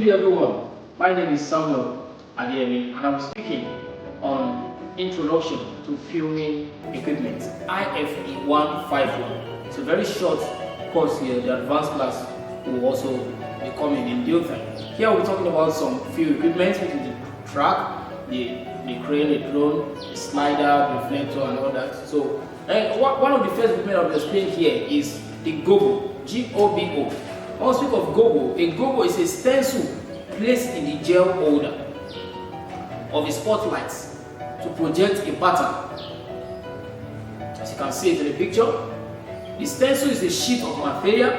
Good everyone, my name is Samuel Adeyemi and I'm speaking on Introduction to Filming Equipment, IFE 151. It's a very short course here. The advanced class will also be coming in due time. Here we're talking about some film equipment, which is the track, the crane, the drone, the slider, reflector and all that. So one of the first equipment I'll be explaining here is the gobo, G-O-B-O. When we speak of gobo, a gobo is a stencil placed in the gel holder of a spotlight to project a pattern. As you can see it in the picture, the stencil is a sheet of material,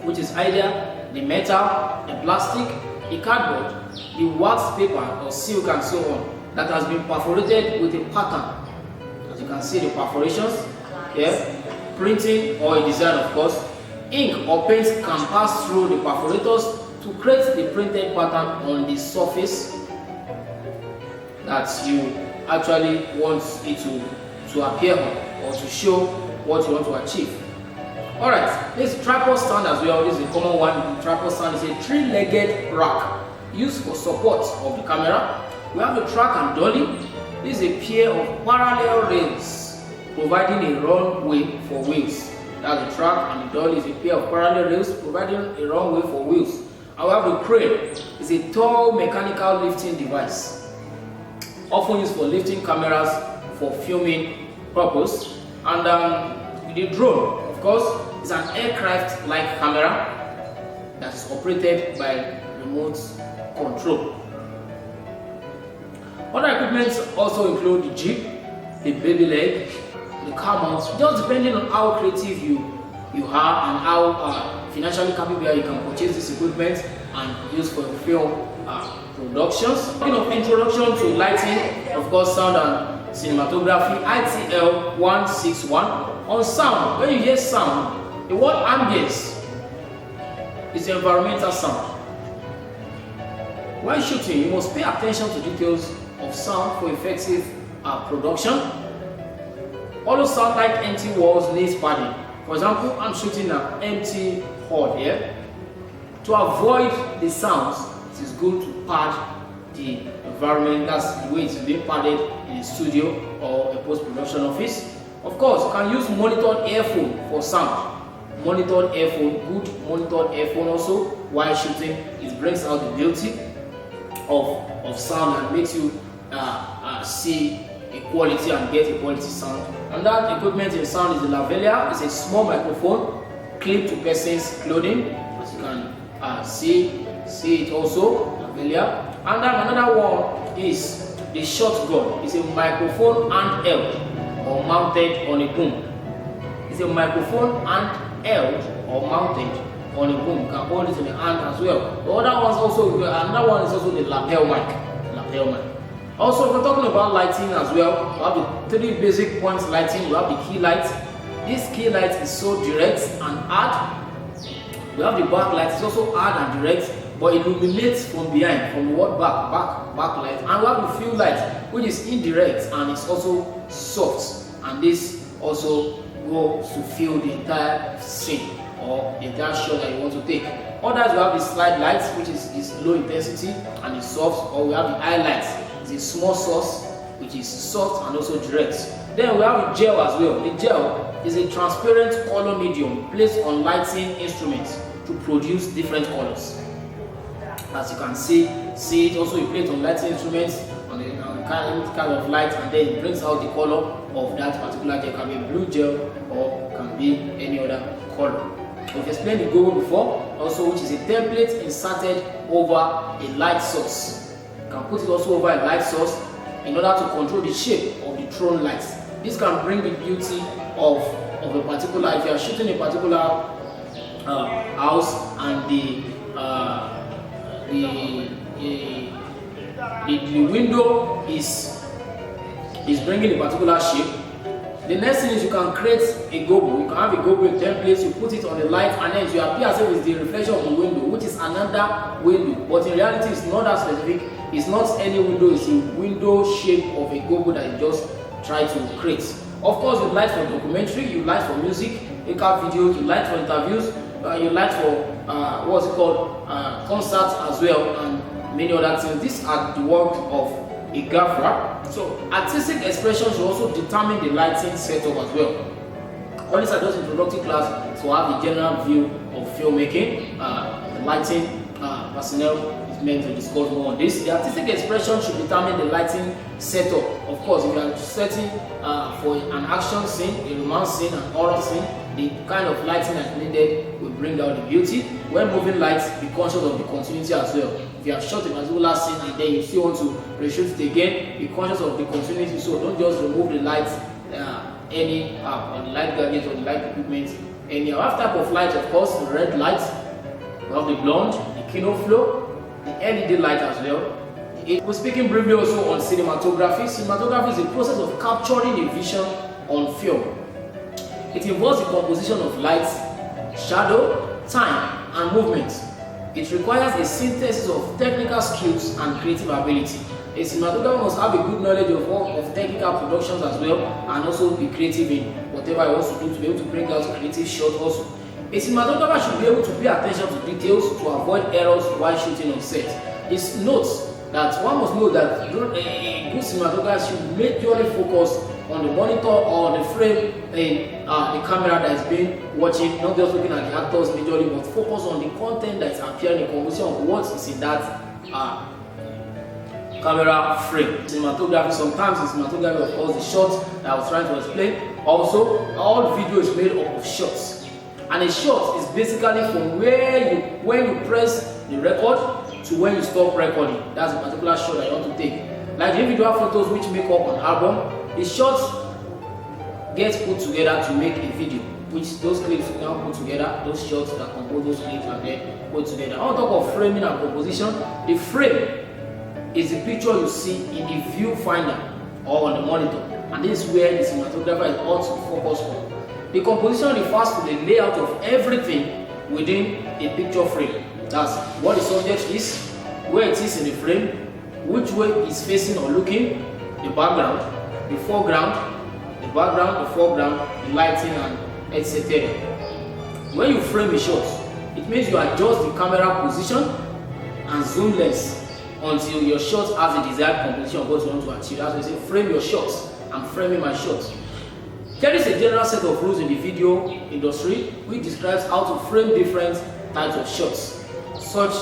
which is either the metal, the plastic, the cardboard, the wax paper or silk and so on, that has been perforated with a pattern. As you can see the perforations here, printing or a design of course. Ink or paint can pass through the perforators to create the printed pattern on the surface that you actually want it to appear on or to show what you want to achieve. Alright, this tripod stand as well. This is a common one. The tripod stand is a three-legged rack used for support of the camera. We have the track and dolly. This is a pair of parallel rails providing a runway for wheels. That's the track, and the dolly is a pair of parallel rails providing a runway for wheels. And we have the crane. It's a tall mechanical lifting device, often used for lifting cameras for filming purpose. And the drone, of course, is an aircraft-like camera that is operated by remote control. Other equipment also include the jeep, the baby leg, the car mount, just depending on how creative you are and how financially capable you can purchase this equipment and use for film productions. Speaking of introduction to lighting, of course, sound and cinematography, ITL 161. On sound, when you hear sound, the word ambience is the environmental sound. While shooting, you must pay attention to details of sound for effective production. All sound like empty walls needs padding. For example, I'm shooting an empty hall here. To avoid the sounds, it is good to pad the environment. That's the way it's being padded in a studio or a post-production office. Of course, you can use monitored earphone for sound. Monitored earphone, good monitored earphone also while shooting. It brings out the beauty of sound and makes you see a quality and get a quality sound. And that equipment in sound is the lavalier. It's a small microphone clipped to person's clothing, as you can see it also, lavalier. And then another one is the shotgun. It's a microphone handheld or mounted on a boom. It's a microphone handheld or mounted on a boom. You can hold it in the hand as well. The other one's also, another one is also the lapel mic. Also, if we're talking about lighting as well, we have the three basic points lighting. We have the key light. This key light is so direct and hard. We have the back light. It's also hard and direct, but illuminates from behind, from the word back light. And we have the fill light, which is indirect and it's also soft. And this also goes to fill the entire scene or the entire shot that you want to take. Others, we have the slide light, which is low intensity and it's soft. Or we have the highlights. It's a small source which is soft and also direct. Then we have the gel as well. The gel is a transparent color medium placed on lighting instruments to produce different colors. As you can see it also you place on lighting instruments on the kind of light, and then it brings out the color of that particular gel. It can be a blue gel or can be any other color. We've explained the gobo before, also, which is a template inserted over a light source. You can put it also over a light source in order to control the shape of the thrown lights. This can bring the beauty of a particular, if you are shooting a particular house and the window is bringing a particular shape. The next thing is you can create a gobo. You can have a gobo in templates, you put it on the light, and then it will appear as if it's the reflection of the window, which is another window. But in reality, it's not that specific. It's not any window, it's a window shape of a gobo that you just try to create. Of course, you light for documentary, you light for music, you make videos, you light for interviews, you light for what's it called, concerts as well, and many other things. These are the work of a gaffer. So artistic expression should also determine the lighting setup as well. All these are just introductory class to have a general view of filmmaking. The lighting personnel is meant to discuss more on this. The artistic expression should determine the lighting setup. Of course, if you are setting for an action scene, a romance scene, an horror scene, the kind of lighting that's needed will bring out the beauty. When moving lights, be conscious of the continuity as well. If you have shot a particular scene and then you still want to reshoot it again, be conscious of the continuity. So don't just remove the lights anyhow, or the light gadgets or the light equipment anyhow. We have type of light, of course, the red light, we have the blonde, the kino flow, the LED light as well. We're speaking briefly also on cinematography. Cinematography is a process of capturing a vision on film. It involves the composition of light, shadow, time, and movement. It requires a synthesis of technical skills and creative ability. A cinematographer must have a good knowledge of technical productions as well, and also be creative in whatever he wants to do to be able to bring out creative shots also. A cinematographer should be able to pay attention to details to avoid errors while shooting on set. It notes that one must know that a good cinematographer should majorly focus on the monitor or the frame in the camera that is being watching, not just looking at the actors majorly, but focus on the content that is appearing, the composition of what is in that camera frame. Cinematography, sometimes in cinematography, of course, the shots that I was trying to explain. Also, all video is made up of shots, and a shot is basically from when you press the record to when you stop recording. That's a particular shot that you want to take. Like individual photos which make up an album, the shots get put together to make a video, which those clips now put together, those shots that compose those clips and then put together. On top of framing and composition, the frame is the picture you see in the viewfinder or on the monitor, and this is where the cinematographer is also focused on. The composition refers to the layout of everything within a picture frame. That's what the subject is, where it is in the frame, which way it's facing or looking, the background, the foreground, the foreground, the lighting, and etc. When you frame a shot, it means you adjust the camera position and zoom lens until your shot has a desired composition of what you want to achieve. That's why we say frame your shots. I'm framing my shots. There is a general set of rules in the video industry which describes how to frame different types of shots, such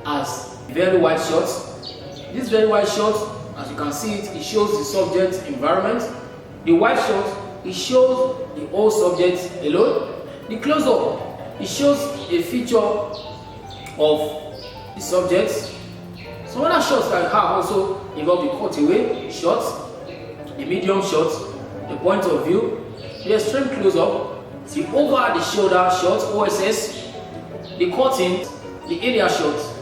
as very wide shots. This very wide shot, as you can see it shows the subject's environment. The wide shot, it shows the whole subject alone. The close-up, it shows a feature of the subject. Some other shots that I have also involve the cutaway shots, the medium shots, the point of view, the extreme close-up, the over the shoulder shots, OSS, the cutting, the area shots,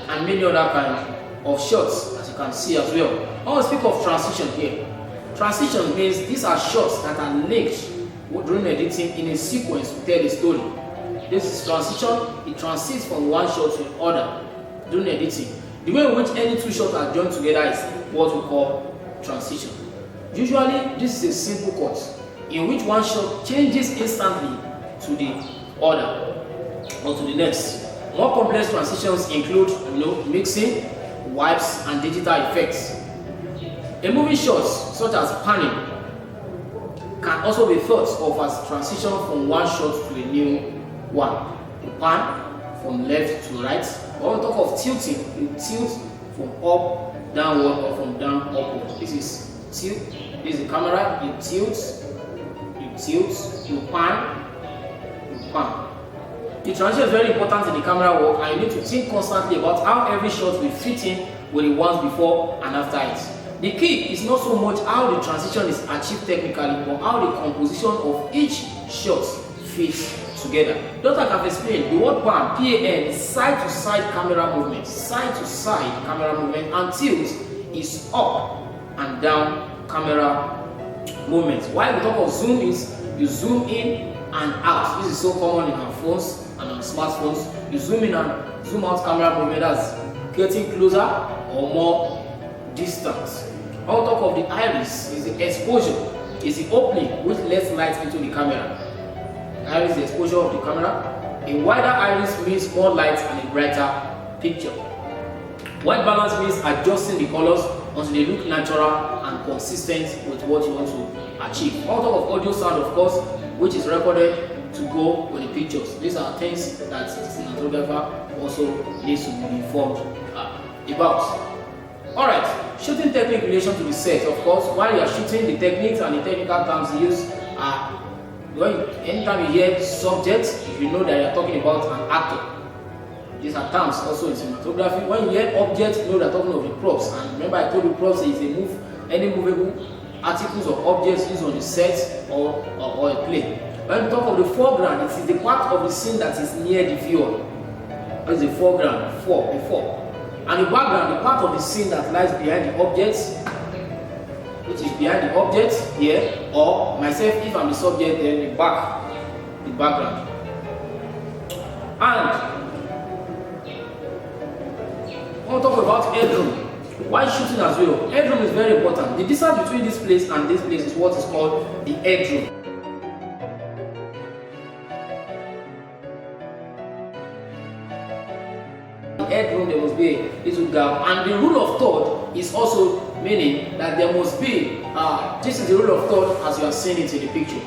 and many other kinds of shots, as you can see as well. I want to speak of transition here. Transition means these are shots that are linked during editing in a sequence to tell a story. This is transition. It transits from one shot to another during editing. The way in which any two shots are joined together is what we call transition. Usually, this is a simple cut in which one shot changes instantly to the other or to the next. More complex transitions include, mixing, wipes, and digital effects. A moving shots such as panning can also be thought of as transition from one shot to a new one. You pan from left to right. Or on top of tilting, you tilt from up downward or from down upward. This is tilt. This is the camera. You tilt, you pan, you pan. The transition is very important in the camera work, and you need to think constantly about how every shot will fit in with the ones before and after it. The key is not so much how the transition is achieved technically, but how the composition of each shot fits together. Just like I've explained, the word pan, P-A-N, is side-to-side camera movement. Side-to-side camera movement, and tilt is up and down camera movement. While we talk of zoom is you zoom in and out. This is so common in our phones and our smartphones. You zoom in and zoom out camera movement, that's getting closer or more distance. On top of the iris is the exposure, is the opening which lets light into the camera. Iris is the exposure of the camera. A wider iris means more light and a brighter picture. White balance means adjusting the colors until they look natural and consistent with what you want to achieve. All type of audio sound, of course, which is recorded to go with the pictures. These are things that the cinematographer also needs to be informed about. Alright, shooting technique in relation to the set. Of course, while you are shooting, the techniques and the technical terms used are, anytime you hear subject, you know that you are talking about an actor. These are terms also in cinematography. When you hear object, you know they're talking of the props. And remember, I told you props is any movable articles or objects used on the set or a play. When we talk of the foreground, it is the part of the scene that is near the viewer. That is the foreground, before. And the background, the part of the scene that lies behind the objects, which is behind the object here, or myself, if I'm the subject, then the background. And I want to talk about headroom. Why shooting as well? Headroom is very important. The distance between this place and this place is what is called the headroom. Headroom, there must be a little gap, and the rule of third is also meaning that there must be this is the rule of third as you are seeing it in the picture.